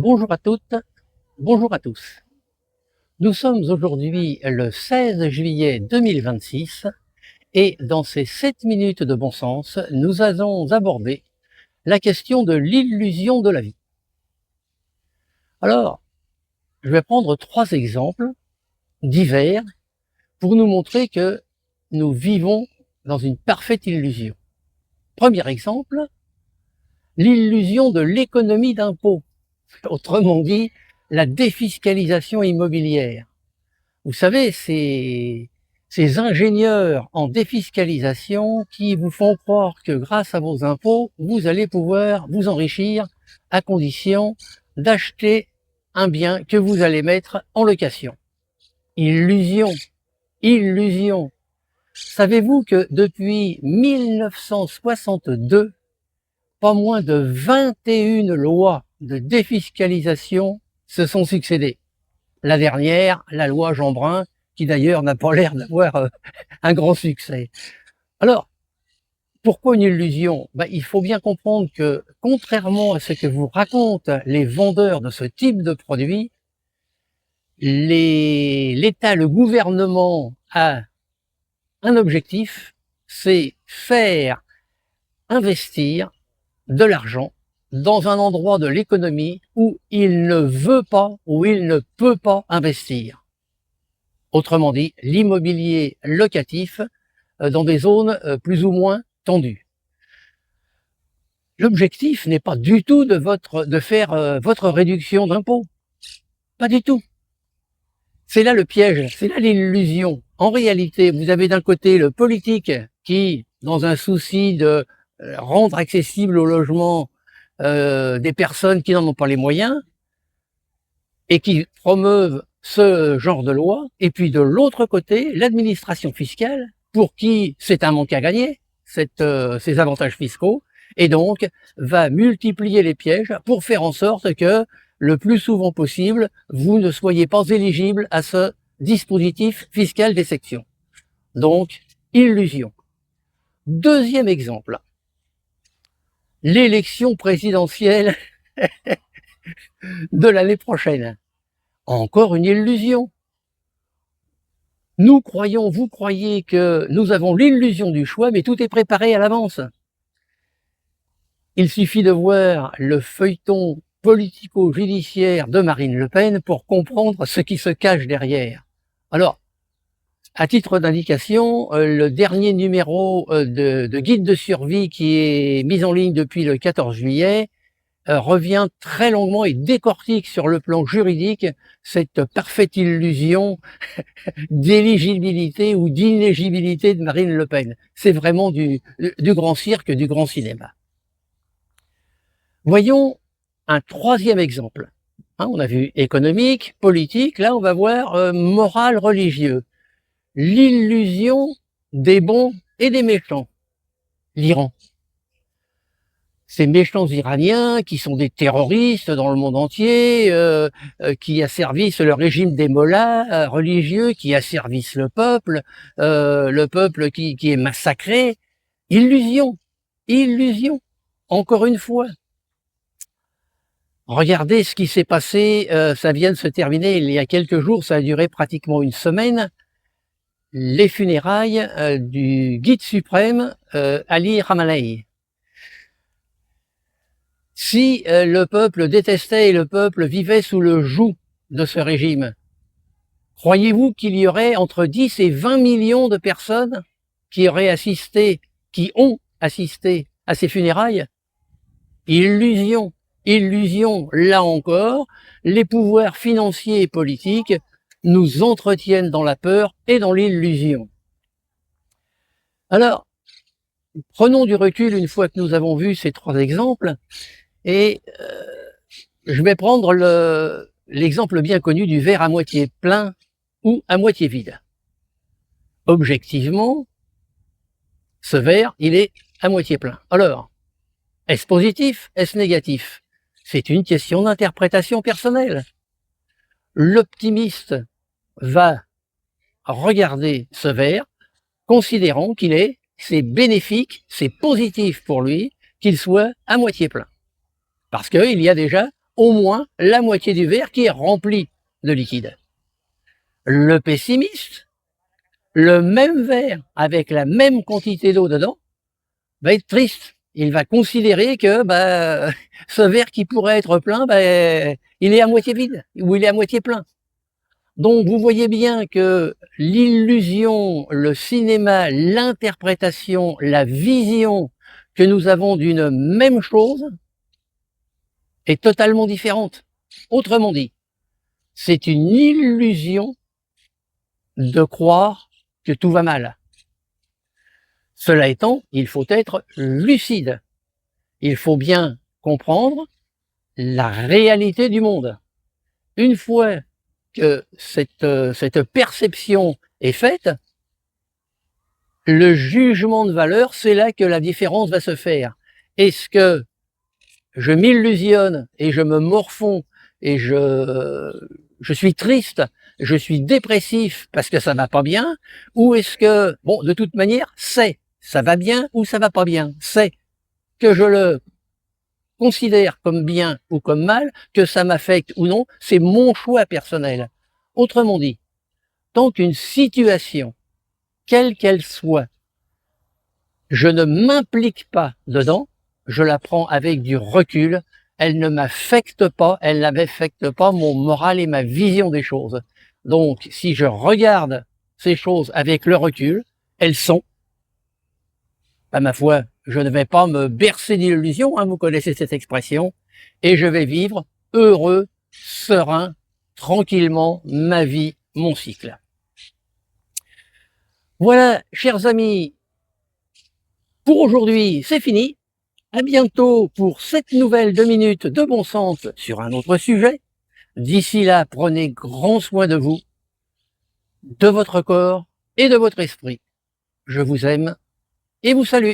Bonjour à toutes, bonjour à tous. Nous sommes aujourd'hui le 16 juillet 2026 et dans ces 7 minutes de bon sens, nous allons aborder la question de l'illusion de la vie. Alors, je vais prendre 3 exemples divers pour nous montrer que nous vivons dans une parfaite illusion. Premier exemple, l'illusion de l'économie d'impôt, autrement dit, la défiscalisation immobilière. Vous savez, ces ingénieurs en défiscalisation qui vous font croire que grâce à vos impôts, vous allez pouvoir vous enrichir à condition d'acheter un bien que vous allez mettre en location. Illusion, illusion. Savez-vous que depuis 1962, pas moins de 21 lois de défiscalisation se sont succédées? La dernière, la loi Jeanbrun, qui d'ailleurs n'a pas l'air d'avoir un grand succès. Alors, pourquoi une illusion? Il faut bien comprendre que, contrairement à ce que vous racontent les vendeurs de ce type de produit, l'État, le gouvernement a un objectif, c'est faire investir de l'argent dans un endroit de l'économie où il ne veut pas, où il ne peut pas investir. Autrement dit, l'immobilier locatif dans des zones plus ou moins tendues. L'objectif n'est pas du tout de faire votre réduction d'impôt. Pas du tout. C'est là le piège, c'est là l'illusion. En réalité, vous avez d'un côté le politique qui, dans un souci de rendre accessible au logement des personnes qui n'en ont pas les moyens et qui promeuvent ce genre de loi, et puis de l'autre côté, l'administration fiscale, pour qui c'est un manque à gagner, ces avantages fiscaux, et donc va multiplier les pièges pour faire en sorte que, le plus souvent possible, vous ne soyez pas éligible à ce dispositif fiscal des sections. Donc, illusion. Deuxième exemple, l'élection présidentielle de l'année prochaine. Encore une illusion. Nous croyons, vous croyez que nous avons l'illusion du choix, mais tout est préparé à l'avance. Il suffit de voir le feuilleton politico-judiciaire de Marine Le Pen pour comprendre ce qui se cache derrière. Alors, à titre d'indication, le dernier numéro de Guide de survie qui est mis en ligne depuis le 14 juillet revient très longuement et décortique sur le plan juridique cette parfaite illusion d'éligibilité ou d'inéligibilité de Marine Le Pen. C'est vraiment du grand cirque, du grand cinéma. Voyons un troisième exemple. On a vu économique, politique, là on va voir moral, religieux. L'illusion des bons et des méchants. L'Iran. Ces méchants Iraniens qui sont des terroristes dans le monde entier, qui asservissent le régime des mollahs religieux, qui asservissent le peuple qui est massacré. Illusion, illusion, encore une fois. Regardez ce qui s'est passé, ça vient de se terminer il y a quelques jours, ça a duré pratiquement une semaine, les funérailles du guide suprême Ali Khamenei. Si le peuple détestait et le peuple vivait sous le joug de ce régime, croyez-vous qu'il y aurait entre 10 et 20 millions de personnes qui auraient assisté, qui ont assisté à ces funérailles? Illusion, illusion, là encore, les pouvoirs financiers et politiques nous entretiennent dans la peur et dans l'illusion. Alors, prenons du recul une fois que nous avons vu ces 3 exemples, et je vais prendre l'exemple bien connu du verre à moitié plein ou à moitié vide. Objectivement, ce verre, il est à moitié plein. Alors, est-ce positif? Est-ce négatif? C'est une question d'interprétation personnelle. L'optimiste va regarder ce verre, considérant c'est bénéfique, c'est positif pour lui qu'il soit à moitié plein. Parce qu'il y a déjà au moins la moitié du verre qui est rempli de liquide. Le pessimiste, le même verre avec la même quantité d'eau dedans, va être triste. Il va considérer que ce verre qui pourrait être plein, il est à moitié vide ou il est à moitié plein. Donc vous voyez bien que l'illusion, le cinéma, l'interprétation, la vision que nous avons d'une même chose est totalement différente. Autrement dit, c'est une illusion de croire que tout va mal. Cela étant, il faut être lucide. Il faut bien comprendre la réalité du monde. Une fois que cette perception est faite, le jugement de valeur, c'est là que la différence va se faire. Est-ce que je m'illusionne et je me morfonds et je suis triste, je suis dépressif parce que ça va pas bien, ou est-ce que, bon, de toute manière, ça va bien ou ça va pas bien, c'est que je le considère comme bien ou comme mal, que ça m'affecte ou non, c'est mon choix personnel. Autrement dit, tant qu'une situation, quelle qu'elle soit, je ne m'implique pas dedans, je la prends avec du recul, elle ne m'affecte pas, elle n'affecte pas mon moral et ma vision des choses. Donc, si je regarde ces choses avec le recul, elles sont, à ma foi, je ne vais pas me bercer d'illusions, hein, vous connaissez cette expression, et je vais vivre heureux, serein, tranquillement, ma vie, mon cycle. Voilà, chers amis, pour aujourd'hui, c'est fini. À bientôt pour cette nouvelle 2 minutes de bon sens sur un autre sujet. D'ici là, prenez grand soin de vous, de votre corps et de votre esprit. Je vous aime et vous salue.